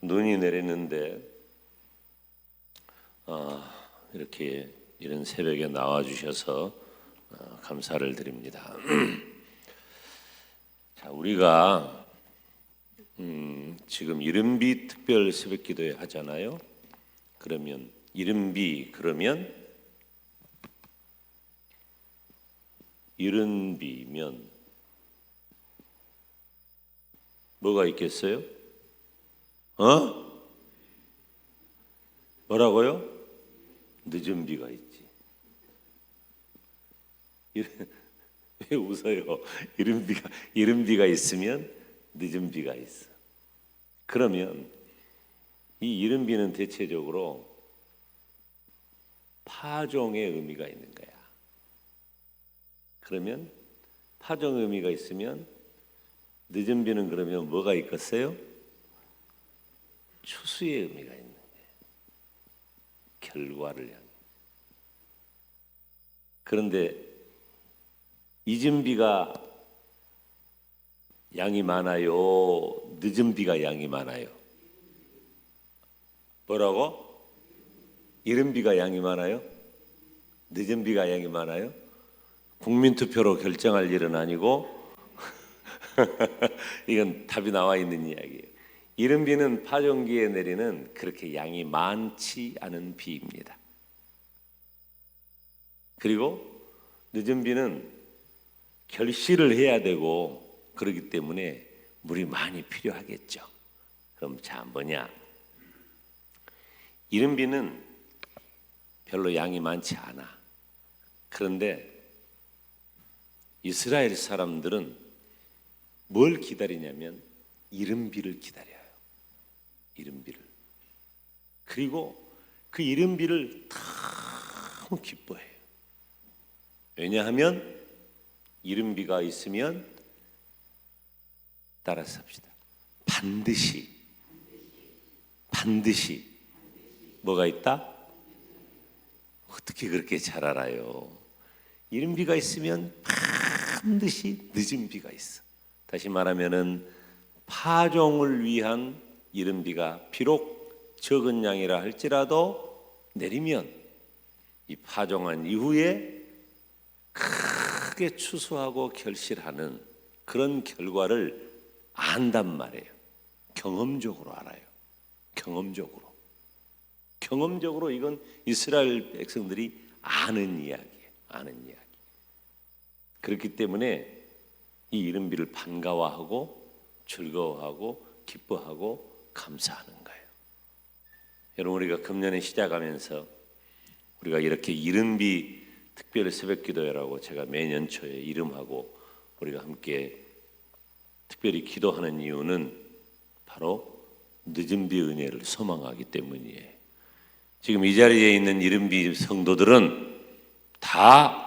눈이 내리는데 이렇게 이런 새벽에 나와주셔서 감사를 드립니다. 자, 우리가 지금 이른비 특별 새벽기도회 하잖아요. 그러면 이른비 그러면 이른비면 뭐가 있겠어요? 뭐라고요? 늦은 비가 있지. 왜 웃어요? 이른 비가 있으면 늦은 비가 있어. 그러면 이 이른 비는 대체적으로 파종의 의미가 있는 거야. 그러면 파종 의미가 있으면 늦은 비는 그러면 뭐가 있겠어요? 추수의 의미가 있는 거예요. 결과를 향해. 그런데 늦은 비가 양이 많아요? 늦은 비가 양이 많아요? 뭐라고? 이른 비가 양이 많아요? 늦은 비가 양이 많아요? 국민투표로 결정할 일은 아니고 이건 답이 나와 있는 이야기예요. 이른 비는 파종기에 내리는 그렇게 양이 많지 않은 비입니다. 그리고 늦은 비는 결실을 해야 되고 그렇기 때문에 물이 많이 필요하겠죠. 그럼 자 뭐냐? 이른 비는 별로 양이 많지 않아. 그런데 이스라엘 사람들은 뭘 기다리냐면 이른 비를 기다려요. 이른 비를. 그리고 그 이른 비를 너무 기뻐해요. 왜냐하면 이른 비가 있으면 따라서 합시다. 반드시 뭐가 있다? 어떻게 그렇게 잘 알아요? 이른 비가 있으면 반드시 늦은 비가 있어. 다시 말하면은 파종을 위한 이른 비가 비록 적은 양이라 할지라도 내리면 이 파종한 이후에 크게 추수하고 결실하는 그런 결과를 안단 말이에요. 경험적으로 알아요. 경험적으로 이건 이스라엘 백성들이 아는 이야기예요. 아는 이야기. 그렇기 때문에 이 이른 비를 반가워하고 즐거워하고 기뻐하고 감사하는 거예요. 여러분 우리가 금년에 시작하면서 우리가 이렇게 이른 비 특별 새벽기도회라고 제가 매년 초에 이름하고 우리가 함께 특별히 기도하는 이유는 바로 늦은 비 은혜를 소망하기 때문이에요. 지금 이 자리에 있는 이른 비 성도들은 다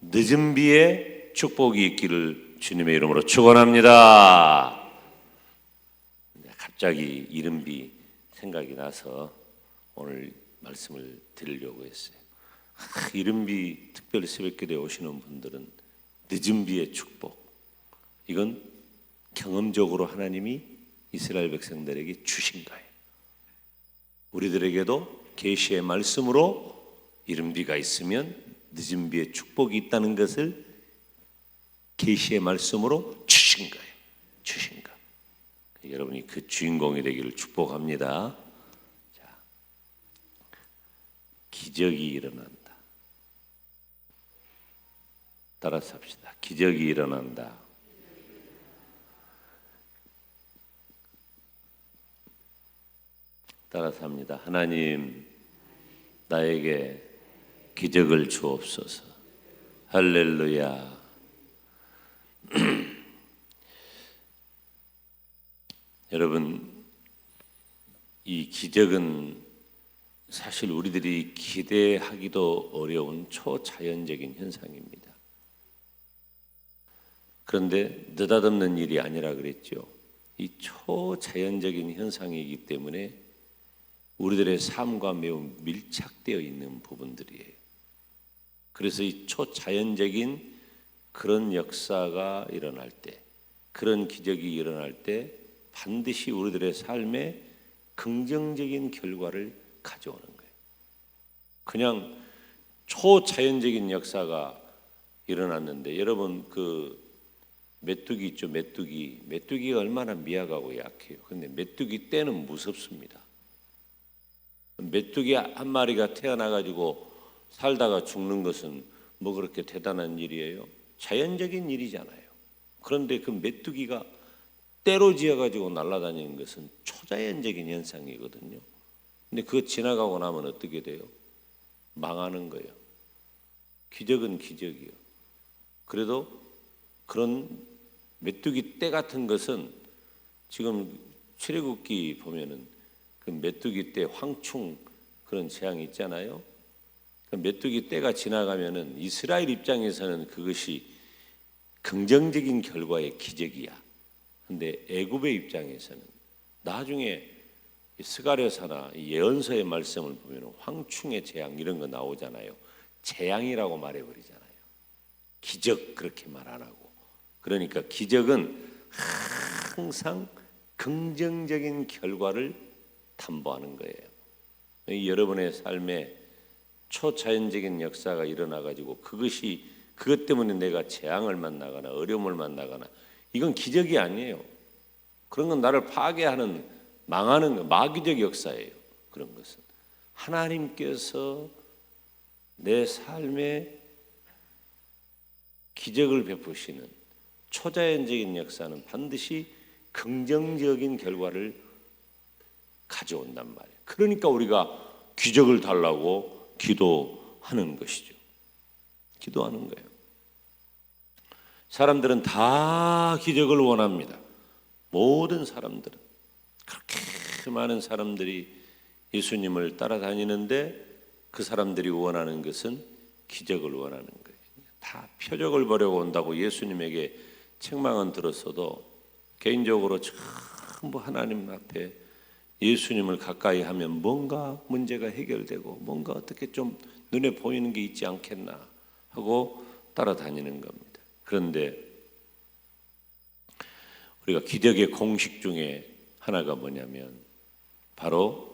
늦은 비의 축복이 있기를 주님의 이름으로 축원합니다. 갑자기 이른 비 생각이 나서 오늘 말씀을 드리려고 했어요. 이른 비 특별 새벽기도에 오시는 분들은 늦은 비의 축복, 이건 경험적으로 하나님이 이스라엘 백성들에게 주신 거예요. 우리들에게도 계시의 말씀으로 이른 비가 있으면 늦은 비의 축복이 있다는 것을 계시의 말씀으로 주신 거예요. 주신 거. 여러분이 그 주인공이 되기를 축복합니다. 자, 기적이 일어난다. 따라서 합시다. 기적이 일어난다. 따라서 합니다. 하나님, 나에게 기적을 주옵소서. 할렐루야. 여러분, 이 기적은 사실 우리들이 기대하기도 어려운 초자연적인 현상입니다. 그런데 느닷없는 일이 아니라 그랬죠. 이 초자연적인 현상이기 때문에 우리들의 삶과 매우 밀착되어 있는 부분들이에요. 그래서 이 초자연적인 그런 역사가 일어날 때, 그런 기적이 일어날 때 반드시 우리들의 삶에 긍정적인 결과를 가져오는 거예요. 그냥 초자연적인 역사가 일어났는데, 여러분 그 메뚜기 있죠? 메뚜기가 얼마나 미약하고 약해요. 근데 메뚜기 떼는 무섭습니다. 메뚜기 한 마리가 태어나가지고 살다가 죽는 것은 뭐 그렇게 대단한 일이에요? 자연적인 일이잖아요. 그런데 그 메뚜기가 떼로 지어가지고 날아다니는 것은 초자연적인 현상이거든요. 근데 그거 지나가고 나면 어떻게 돼요? 망하는 거예요. 기적은 기적이요. 그래도 그런 메뚜기 떼 같은 것은 지금 출애굽기 보면은 그 메뚜기 떼 황충 그런 재앙이 있잖아요. 그 메뚜기 떼가 지나가면은 이스라엘 입장에서는 그것이 긍정적인 결과의 기적이야. 근데 애굽의 입장에서는 나중에 스가랴서나 예언서의 말씀을 보면 황충의 재앙 이런 거 나오잖아요. 재앙이라고 말해버리잖아요. 기적 그렇게 말 안 하고. 그러니까 기적은 항상 긍정적인 결과를 담보하는 거예요. 여러분의 삶에 초자연적인 역사가 일어나가지고 그것 때문에 내가 재앙을 만나거나 어려움을 만나거나 이건 기적이 아니에요. 그런 건 나를 파괴하는 망하는 거, 마귀적 역사예요. 그런 것은 하나님께서 내 삶에 기적을 베푸시는 초자연적인 역사는 반드시 긍정적인 결과를 가져온단 말이에요. 그러니까 우리가 기적을 달라고 기도하는 것이죠. 기도하는 거예요. 사람들은 다 기적을 원합니다. 모든 사람들은. 그렇게 많은 사람들이 예수님을 따라다니는데 그 사람들이 원하는 것은 기적을 원하는 거예요. 다 표적을 보려고 온다고 예수님에게 책망은 들었어도 개인적으로 전부 하나님 앞에 예수님을 가까이 하면 뭔가 문제가 해결되고 뭔가 어떻게 좀 눈에 보이는 게 있지 않겠나 하고 따라다니는 겁니다. 그런데 우리가 기적의 공식 중에 하나가 뭐냐면 바로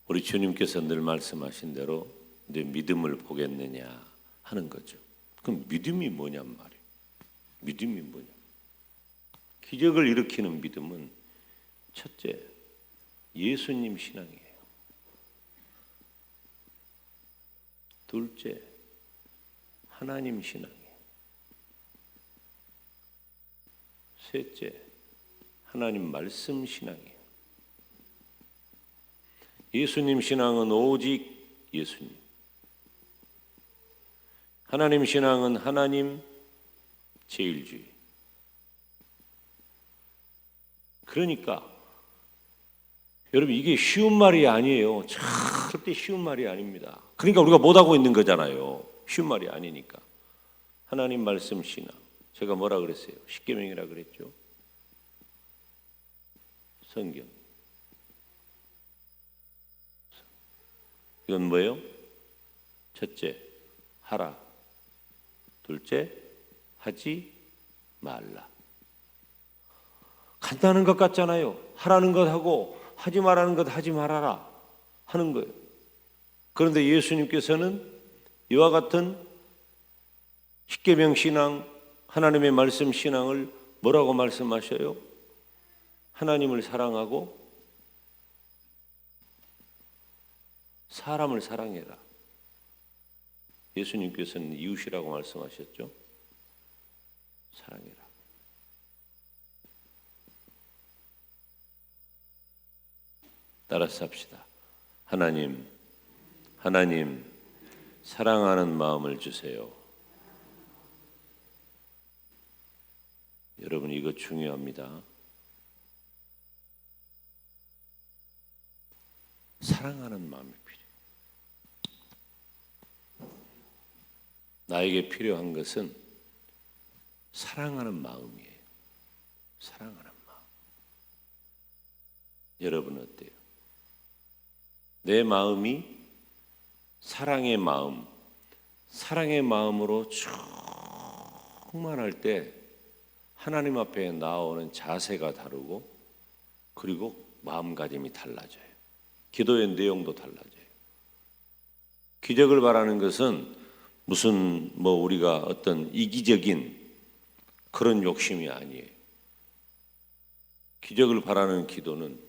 우리 주님께서 늘 말씀하신 대로 내 믿음을 보겠느냐 하는 거죠. 그럼 믿음이 뭐냔 말이에요. 믿음이 뭐냐? 기적을 일으키는 믿음은 첫째, 예수님 신앙이에요. 둘째, 하나님 신앙이에요. 셋째, 하나님 말씀 신앙이에요. 예수님 신앙은 오직 예수님. 하나님 신앙은 하나님 제일주의. 그러니까 여러분 이게 쉬운 말이 아니에요. 절대 쉬운 말이 아닙니다. 그러니까 우리가 못하고 있는 거잖아요. 쉬운 말이 아니니까. 하나님 말씀 신앙. 제가 뭐라 그랬어요? 십계명이라 그랬죠. 성경. 이건 뭐예요? 첫째, 하라. 둘째, 하지 말라. 간단한 것 같잖아요. 하라는 것 하고 하지 말라는 것 하지 말아라 하는 거예요. 그런데 예수님께서는 이와 같은 십계명 신앙, 하나님의 말씀 신앙을 뭐라고 말씀하셔요? 하나님을 사랑하고 사람을 사랑해라. 예수님께서는 이웃이라고 말씀하셨죠. 사랑해라. 따라서 합시다. 하나님 사랑하는 마음을 주세요. 여러분 이거 중요합니다. 사랑하는 마음이 필요해요. 나에게 필요한 것은 사랑하는 마음이에요. 사랑하는 마음. 여러분 어때요? 내 마음이 사랑의 마음으로 충만할 때 하나님 앞에 나오는 자세가 다르고 그리고 마음가짐이 달라져요. 기도의 내용도 달라져요. 기적을 바라는 것은 무슨 우리가 어떤 이기적인 그런 욕심이 아니에요. 기적을 바라는 기도는,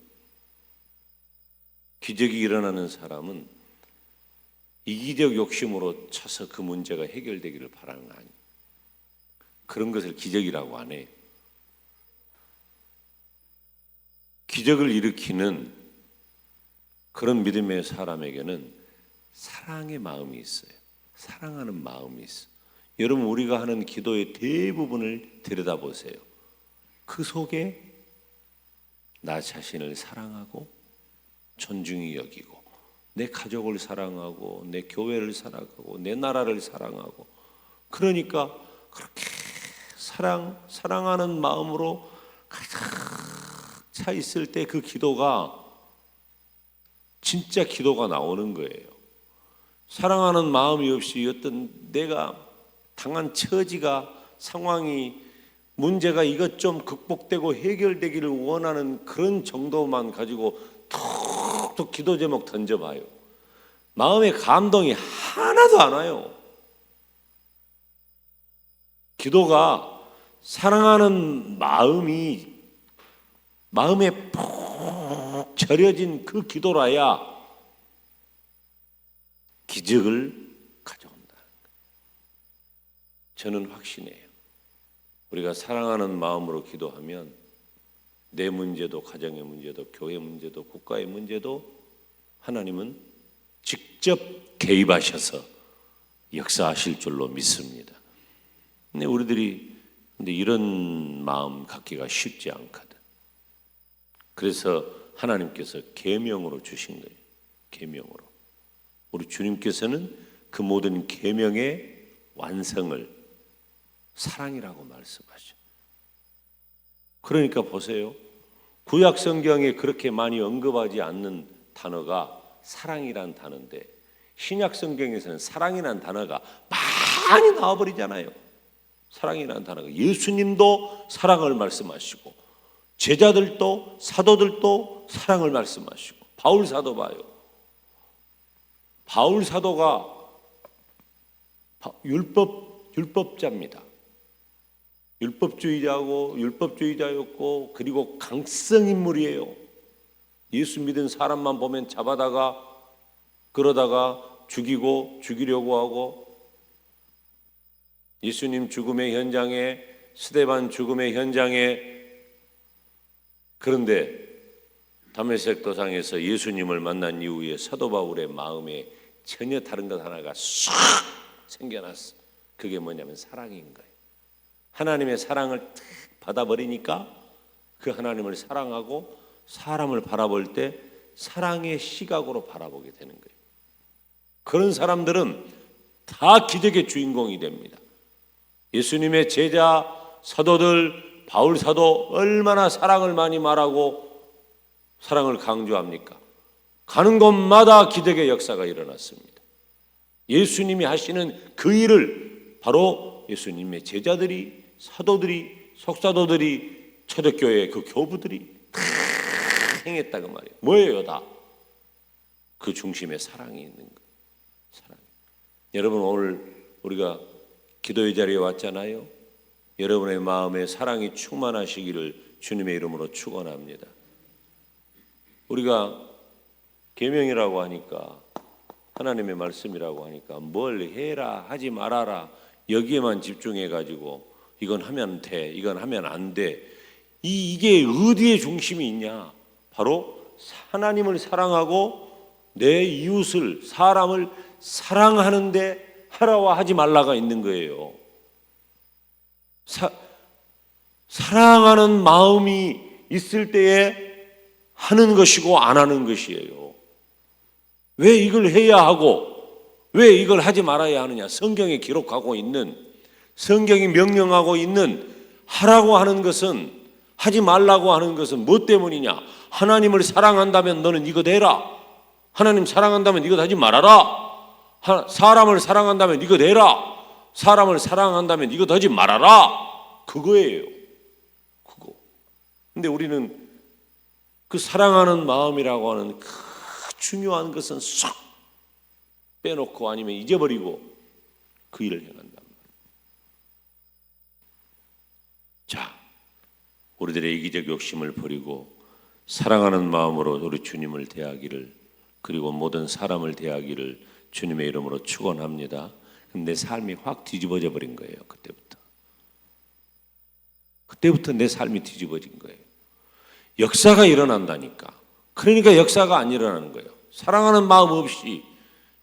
기적이 일어나는 사람은 이기적 욕심으로 차서 그 문제가 해결되기를 바라는 거 아니에요. 그런 것을 기적이라고 안 해요. 기적을 일으키는 그런 믿음의 사람에게는 사랑의 마음이 있어요. 사랑하는 마음이 있어요. 여러분, 우리가 하는 기도의 대부분을 들여다보세요. 그 속에 나 자신을 사랑하고 존중히 여기고, 내 가족을 사랑하고, 내 교회를 사랑하고, 내 나라를 사랑하고, 그러니까 그렇게 사랑하는 마음으로 가득 차 있을 때 그 기도가 진짜 기도가 나오는 거예요. 사랑하는 마음이 없이 어떤 내가 당한 처지가, 상황이, 문제가 이것 좀 극복되고 해결되기를 원하는 그런 정도만 가지고 툭툭 기도 제목 던져봐요. 마음의 감동이 하나도 안 와요. 기도가 사랑하는 마음에 푹 절여진 그 기도라야 기적을 가져온다는 거예요. 저는 확신해요. 우리가 사랑하는 마음으로 기도하면 내 문제도, 가정의 문제도, 교회 문제도, 국가의 문제도 하나님은 직접 개입하셔서 역사하실 줄로 믿습니다. 근데 우리들이 이런 마음 갖기가 쉽지 않거든. 그래서 하나님께서 계명으로 주신 거예요. 계명으로. 우리 주님께서는 그 모든 계명의 완성을 사랑이라고 말씀하셔. 그러니까 보세요. 구약 성경에 그렇게 많이 언급하지 않는 단어가 사랑이란 단어인데, 신약 성경에서는 사랑이란 단어가 많이 나와버리잖아요. 사랑이라는 단어가, 예수님도 사랑을 말씀하시고, 제자들도, 사도들도 사랑을 말씀하시고, 바울 사도 봐요. 바울 사도가 율법자입니다. 율법주의자였고, 그리고 강성 인물이에요. 예수 믿은 사람만 보면 잡아다가, 그러다가 죽이려고 하고, 예수님 죽음의 현장에, 스데반 죽음의 현장에, 그런데 다메섹 도상에서 예수님을 만난 이후에 사도 바울의 마음에 전혀 다른 것 하나가 쏙 생겨났어. 그게 뭐냐면 사랑인 거예요. 하나님의 사랑을 탁 받아버리니까 그 하나님을 사랑하고 사람을 바라볼 때 사랑의 시각으로 바라보게 되는 거예요. 그런 사람들은 다 기적의 주인공이 됩니다. 예수님의 제자, 사도들, 바울 사도 얼마나 사랑을 많이 말하고 사랑을 강조합니까? 가는 곳마다 기적의 역사가 일어났습니다. 예수님이 하시는 그 일을 바로 예수님의 제자들이, 사도들이, 속사도들이, 초대교회 그 교부들이 다 행했다고 말이에요. 뭐예요 다? 그 중심에 사랑이 있는 거예요. 사랑. 여러분, 오늘 우리가 기도의 자리에 왔잖아요. 여러분의 마음에 사랑이 충만하시기를 주님의 이름으로 축원합니다. 우리가 계명이라고 하니까, 하나님의 말씀이라고 하니까 뭘 해라 하지 말아라 여기에만 집중해가지고 이건 하면 돼, 이건 하면 안 돼, 이게 어디에 중심이 있냐? 바로 하나님을 사랑하고 내 이웃을, 사람을 사랑하는데 하라와 하지 말라가 있는 거예요. 사랑하는 마음이 있을 때에 하는 것이고 안 하는 것이에요. 왜 이걸 해야 하고 왜 이걸 하지 말아야 하느냐? 성경에 기록하고 있는, 성경이 명령하고 있는 하라고 하는 것은, 하지 말라고 하는 것은 뭐 때문이냐? 하나님을 사랑한다면 너는 이것 해라. 하나님 사랑한다면 이것 하지 말아라. 사람을 사랑한다면 이것 해라. 사람을 사랑한다면 이것 하지 말아라. 그거예요. 그거. 근데 우리는 그 사랑하는 마음이라고 하는 그 중요한 것은 쏙 빼놓고 아니면 잊어버리고 그 일을 행한단 말이에요. 자, 우리들의 이기적 욕심을 버리고 사랑하는 마음으로 우리 주님을 대하기를, 그리고 모든 사람을 대하기를 주님의 이름으로 축원합니다. 근데 내 삶이 확 뒤집어져 버린 거예요. 그때부터 내 삶이 뒤집어진 거예요. 역사가 일어난다니까. 그러니까 역사가 안 일어나는 거예요. 사랑하는 마음 없이,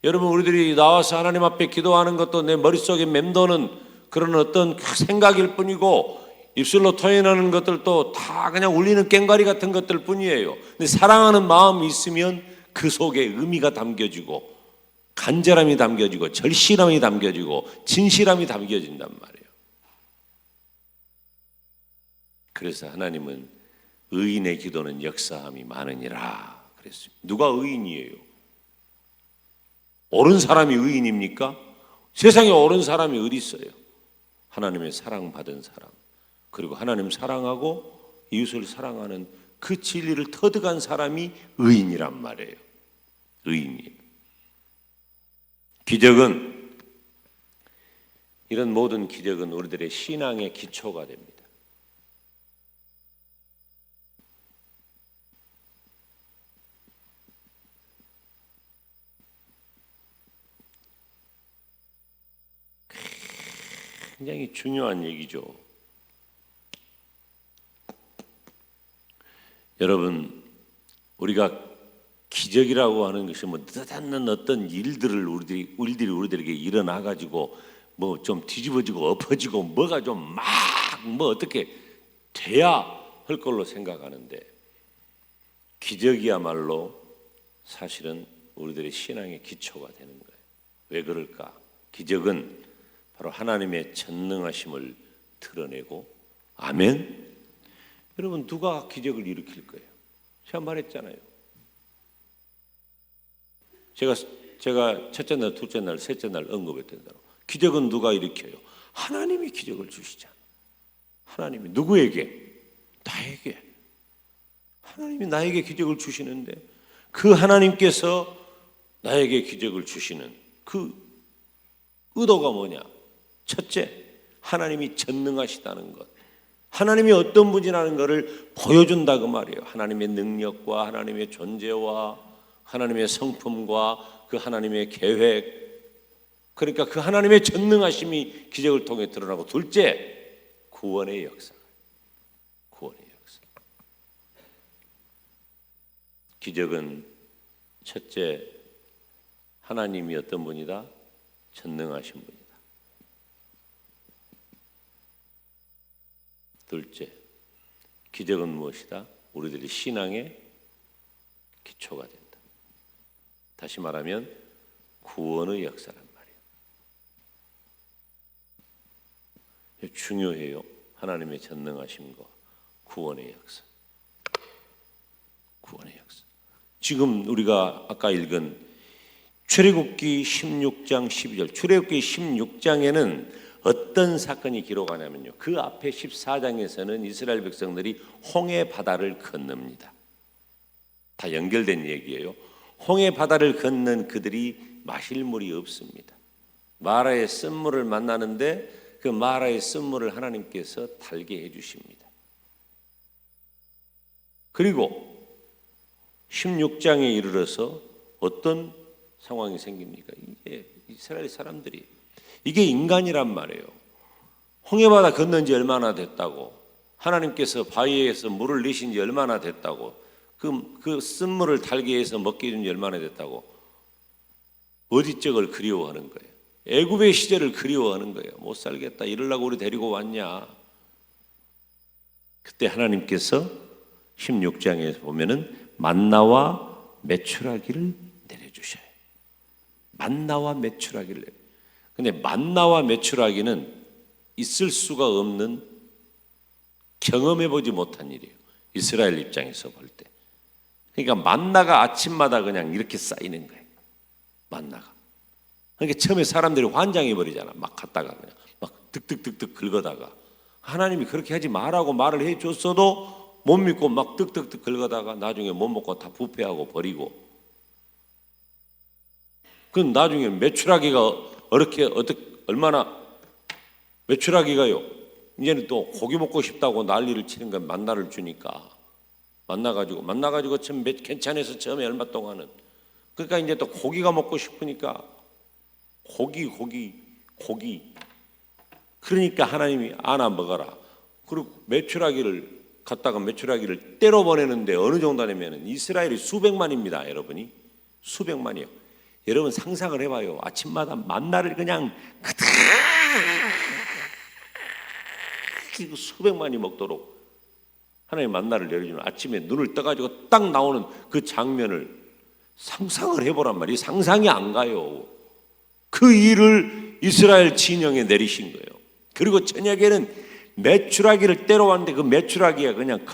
여러분 우리들이 나와서 하나님 앞에 기도하는 것도 내 머릿속에 맴도는 그런 어떤 생각일 뿐이고, 입술로 토해내는 것들도 다 그냥 울리는 꽹과리 같은 것들 뿐이에요. 근데 사랑하는 마음이 있으면 그 속에 의미가 담겨지고, 간절함이 담겨지고, 절실함이 담겨지고, 진실함이 담겨진단 말이에요. 그래서 하나님은 의인의 기도는 역사함이 많으니라 그랬어요. 누가 의인이에요? 옳은 사람이 의인입니까? 세상에 옳은 사람이 어디 있어요? 하나님의 사랑받은 사람, 그리고 하나님 사랑하고 이웃을 사랑하는 그 진리를 터득한 사람이 의인이란 말이에요. 의인이에요. 기적은, 이런 모든 기적은 우리들의 신앙의 기초가 됩니다. 굉장히 중요한 얘기죠. 여러분, 우리가 기적이라고 하는 것이 뭐 뜻않는 어떤 일들을 우리들에게 일어나 가지고 뭐 좀 뒤집어지고 엎어지고 뭐가 좀 막 뭐 어떻게 돼야 할 걸로 생각하는데, 기적이야말로 사실은 우리들의 신앙의 기초가 되는 거예요. 왜 그럴까? 기적은 바로 하나님의 전능하심을 드러내고, 아멘. 여러분, 누가 기적을 일으킬 거예요? 제가 말했잖아요. 제가 첫째 날, 둘째 날, 셋째 날 언급했던 대로 기적은 누가 일으켜요? 하나님이 기적을 주시잖아요. 하나님이 누구에게? 나에게. 하나님이 나에게 기적을 주시는데, 그 하나님께서 나에게 기적을 주시는 그 의도가 뭐냐? 첫째, 하나님이 전능하시다는 것, 하나님이 어떤 분이라는 것을 보여준다 그 말이에요. 하나님의 능력과 하나님의 존재와 하나님의 성품과 그 하나님의 계획, 그러니까 그 하나님의 전능하심이 기적을 통해 드러나고, 둘째, 구원의 역사. 구원의 역사. 기적은 첫째, 하나님이 어떤 분이다? 전능하신 분이다. 둘째, 기적은 무엇이다? 우리들의 신앙의 기초가 된다. 다시 말하면 구원의 역사란 말이에요. 중요해요. 하나님의 전능하심과 구원의 역사. 구원의 역사. 지금 우리가 아까 읽은 출애굽기 16장 12절, 출애굽기 16장에는 어떤 사건이 기록하냐면요, 그 앞에 14장에서는 이스라엘 백성들이 홍해 바다를 건넙니다. 다 연결된 얘기예요. 홍해 바다를 건넌 그들이 마실 물이 없습니다. 마라의 쓴물을 만나는데 그 마라의 쓴물을 하나님께서 달게 해주십니다. 그리고 16장에 이르러서 어떤 상황이 생깁니까? 이게 이스라엘 사람들이, 이게 인간이란 말이에요. 홍해바다 건넌 지 얼마나 됐다고, 하나님께서 바위에서 물을 내신 지 얼마나 됐다고, 그 쓴물을 달게 해서 먹게 해준 지 얼마나 됐다고 어디 쪽을 그리워하는 거예요. 애굽의 시절을 그리워하는 거예요. 못 살겠다, 이러려고 우리 데리고 왔냐. 그때 하나님께서 16장에 보면은 만나와 메추라기를 내려주셔요. 만나와 메추라기를 내려. 근데 만나와 메추라기는 있을 수가 없는, 경험해보지 못한 일이에요. 이스라엘 입장에서 볼 때. 그러니까 만나가 아침마다 그냥 이렇게 쌓이는 거예요. 만나가. 그러니까 처음에 사람들이 환장해버리잖아. 막 갔다가 그냥 막 득득득득 긁어다가, 하나님이 그렇게 하지 말라고 말을 해줬어도 못 믿고 막 득득득 긁어다가 나중에 못 먹고 다 부패하고 버리고. 그럼 나중에 메추라기가 얼마나 메추라기가요. 이제는 또 고기 먹고 싶다고 난리를 치는 건 만나를 주니까 만나가지고 참 괜찮아서 처음에 얼마 동안은. 그러니까 이제 또 고기가 먹고 싶으니까 고기. 그러니까 하나님이 아나 먹어라. 그리고 메추라기를 때려 보내는데 어느 정도 되면은 이스라엘이 수백만입니다, 여러분이. 수백만이요. 여러분 상상을 해봐요. 아침마다 만나를 그냥 수백만이 먹도록 하나님 만나를 내려주는, 아침에 눈을 떠가지고 딱 나오는 그 장면을 상상을 해보란 말이에요. 상상이 안 가요. 그 일을 이스라엘 진영에 내리신 거예요. 그리고 저녁에는 메추라기를 때려 왔는데 그 메추라기가 그냥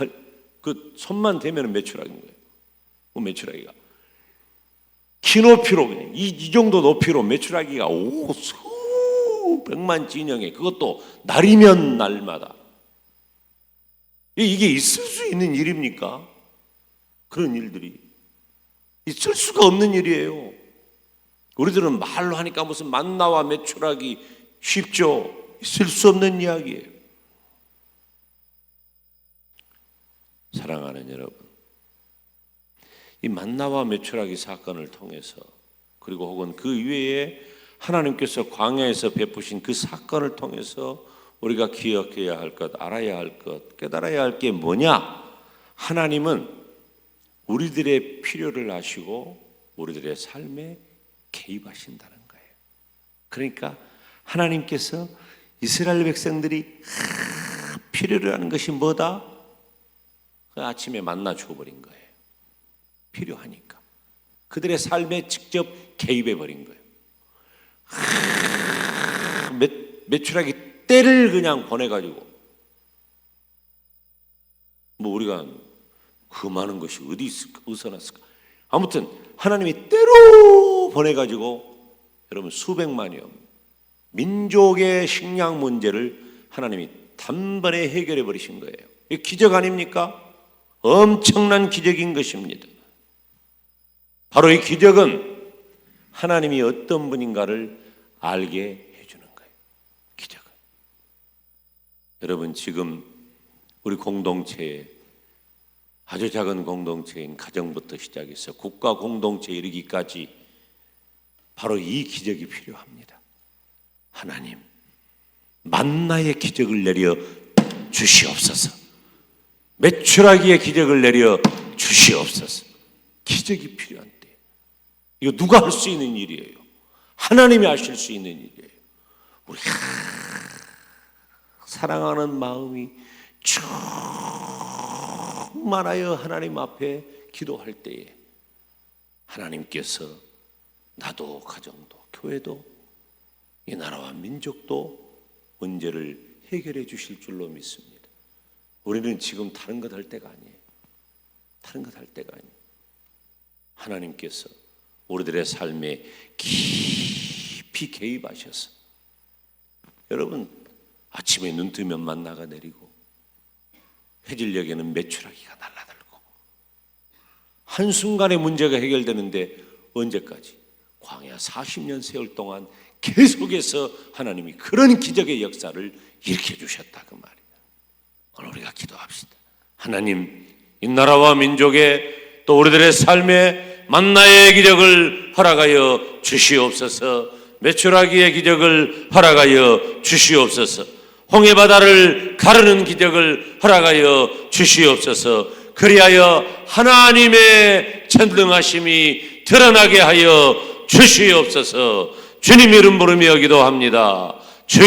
그 손만 대면 메추라기인 거예요. 그 메추라기가 키 높이로 그냥 이 정도 높이로 메추라기가 수백만 진영에, 그것도 날이면 날마다. 이게 있을 수 있는 일입니까? 그런 일들이 있을 수가 없는 일이에요. 우리들은 말로 하니까 무슨 만나와 메추라기 쉽죠. 있을 수 없는 이야기예요. 사랑하는 여러분, 이 만나와 메추라기 사건을 통해서, 그리고 혹은 그 이외에 하나님께서 광야에서 베푸신 그 사건을 통해서 우리가 기억해야 할 것, 알아야 할 것, 깨달아야 할 게 뭐냐? 하나님은 우리들의 필요를 아시고 우리들의 삶에 개입하신다는 거예요. 그러니까 하나님께서 이스라엘 백성들이 필요로 하는 것이 뭐다? 그 아침에 만나 주어버린 거예요. 필요하니까. 그들의 삶에 직접 개입해 버린 거예요. 메추라기 때를 그냥 보내가지고, 뭐 우리가 그 많은 것이 어디 있을까, 어디서 났을까. 아무튼 하나님이 때로 보내가지고 여러분 수백만여 민족의 식량 문제를 하나님이 단번에 해결해 버리신 거예요. 이 기적 아닙니까? 엄청난 기적인 것입니다. 바로 이 기적은 하나님이 어떤 분인가를 알게 해주는 거예요. 기적은. 여러분 지금 우리 공동체에, 아주 작은 공동체인 가정부터 시작해서 국가 공동체에 이르기까지 바로 이 기적이 필요합니다. 하나님, 만나의 기적을 내려 주시옵소서. 메추라기의 기적을 내려 주시옵소서. 기적이 필요한 때, 이거 누가 할 수 있는 일이에요? 하나님이 하실 수 있는 일이에요. 우리 사랑하는 마음이 충만하여 하나님 앞에 기도할 때에 하나님께서 나도, 가정도, 교회도, 이 나라와 민족도 문제를 해결해 주실 줄로 믿습니다. 우리는 지금 다른 것 할 때가 아니에요. 다른 것 할 때가 아니에요. 하나님께서 우리들의 삶에 깊이 개입하셔서, 여러분 아침에 눈 뜨면 만나가 내리고 해질녘에는 메추라기가 날아들고, 한순간에 문제가 해결되는데 언제까지? 광야 40년 세월 동안 계속해서 하나님이 그런 기적의 역사를 일으켜 주셨다, 그 말이에요. 오늘 우리가 기도합시다. 하나님, 이 나라와 민족에 또 우리들의 삶에 만나의 기적을 허락하여 주시옵소서. 메추라기의 기적을 허락하여 주시옵소서. 홍해바다를 가르는 기적을 허락하여 주시옵소서. 그리하여 하나님의 전능하심이 드러나게 하여 주시옵소서. 주님 이름 부르며 기도합니다. 주여.